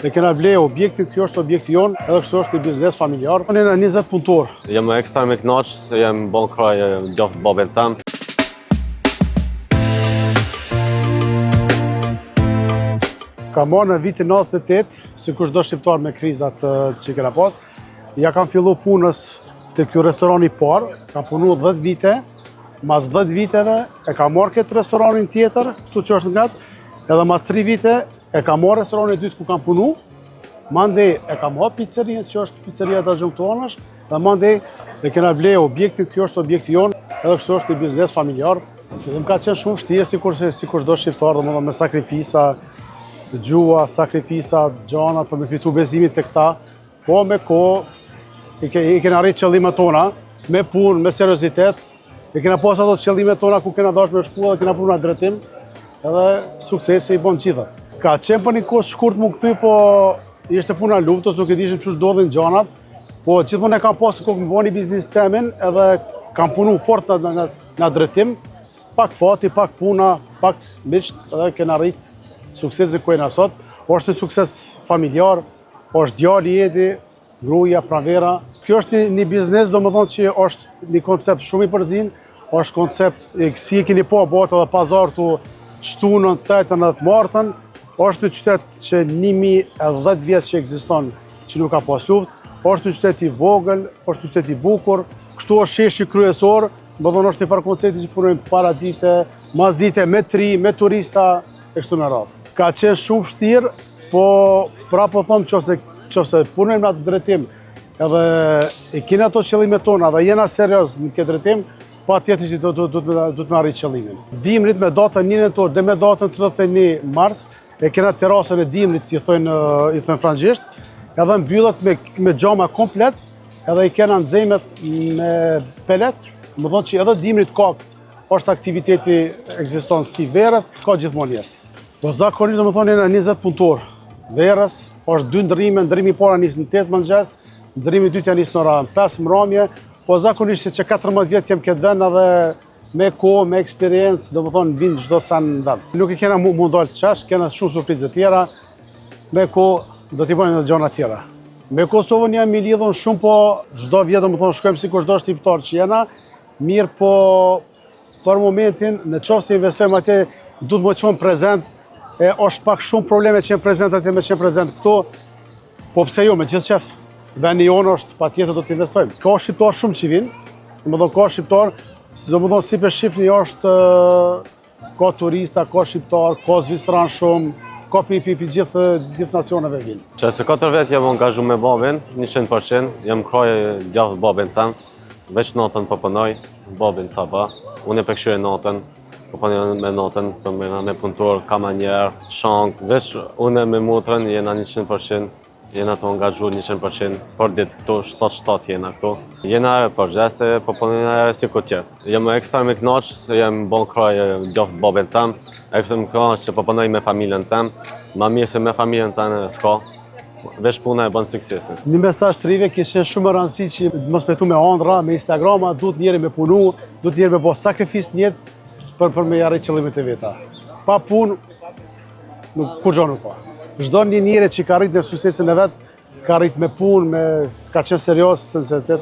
E kena ble objektin, kjo është objekti jonë, edhe kështu është një biznes familjar. Unë jena 20 punëtor. Jem ekstra me knaq, se jem bon kraj djath babën tem. Ka marrë në vitin 98, si kush do shqiptar me krizat që kena pas, ja kam fillu punës të kjo restorani parë, kam punu 10 vite, mas 10 viteve e kam marrë këtë restoranin tjetër, këtu që është nga edhe mas 3 vite e kam marrë restoranin dytë ku kam punu, mandej e kam hap pizzerien, që është pizzeria të Gjungtuanash, dhe mandej e kena ble objektin, kjo është objekti jonë, edhe kështu është një biznes familjar. Që më ka qenë shumë vështirë, si kur do shqiptar, dhe me sakrifisa, gjua, sakrifisa, gjanat për me fitu bezimin të këta, po me ko, i kena rritë qëllimet tona, me punë, me seriozitet, i kena pas ato qëllimet tona ku kena dash me shku dhe kena puna drejtim, edhe suksese i bon gjithat. Ka qenë për një kohë shkurt më këthy, po ishte puna luftës, nuk e dishim që shdo gjanat, po gjithmonë e kam pasë kohë më boni biznis temin, edhe kam punu fort në drejtim, pak fati, pak puna, pak miqt, edhe kena rritë suksesi ku e në sot. Është një sukses familjar, është djali jeti, gruja, pranvera. Kjo është një biznes, do më thonë që është një koncept shumë i përzin, është koncept, si e keni po botë edhe pazar të shtunën, tetën edhe të martën, është një qytet që 1010 vjetë që ekziston që nuk ka pas luft, është një qytet i vogël, është një qytet i bukur, kështu është sheshi kryesor, më thonë është një farë koncepti që punojmë para dite, mas dite, me tri, me turista, e kështu me radhë. Ka qenë shumë vështirë, po pra po thomë qëse punojmë në atë drejtim edhe e kina ato qëllimet tona dhe jena serios në këtë drejtim, pa tjetër që du të me arrit qëllimin. Dimrit me datën 1 nëntor dhe me datën 31 mars, e kena terasën e dimrit, i thënë frangjisht, edhe mbyllët me gjama komplet, edhe i kena nxejmet me pelet, më thonë që edhe dimrit ka është aktiviteti ekziston si verës, ka gjithmonë njerëz. Po zakonisht do më thonë jena 20 punëtor. Verës është 2 ndërrime, ndërrimi i parë nis në 8 mëngjes, ndërrimi i dytë nis në orën 5 mbrëmje, po zakonisht që 14 vjet jam këtë vend edhe me kohë, me eksperiencë, do më thonë vinë çdo sa në vend. Nuk i kena mu ndalë qash, kena shumë surprizë tjera, me kohë do t'i bëjmë edhe gjëra tjera. Me Kosovën jam i lidhur shumë, po çdo vjet do më thonë shkojmë si kushdo shqiptar që jena, mirë po për momentin, në qoftë se investojmë atje, du të më qenë prezent, është pak shumë probleme që jenë prezent atje me qenë prezent këto, po pse jo, me gjithë qef, vendi jonë është pa tjetër do të investojmë. Ka shqiptar shumë që vinë, më thonë ka shqiptar, si për shifni është, ka turista, ka shqiptar, ka zvisran shumë, ka pipi gjithë nacioneve vinë. Që se 4 vetë jem angazhu me babin, 100%, jem kraj djath babin tem, veç natën po punoj, babin sa ba, unë e përkëshyre natën, po punoj me natën, me punëtor, kamanjer, shank, veç unë me motrën jena 100%, jena të angazhu 100%, për ditë këtu, 7-7 jena këtu. Jena për gjeste, po punoj si këtë qertë. Jem ekstra me knaq, se jem bon kraj djath babin tem, e këtë më knaq që po punoj me familjen tem, ma mirë se me familjen tem s'ka. Vesh puna e bën suksesin. Një mesazh të rive kishe shumë rëndësi që mos petu me ëndra, me Instagrama, duhet njeri me punu, duhet njeri me bo sakrifis njët për me arrit qëllimet e veta. Pa punë, kur gjo nuk pa. Çdo një njeri që ka arrit në suksesin e vetë, ka arrit me punë, ka qenë serios, sensitet.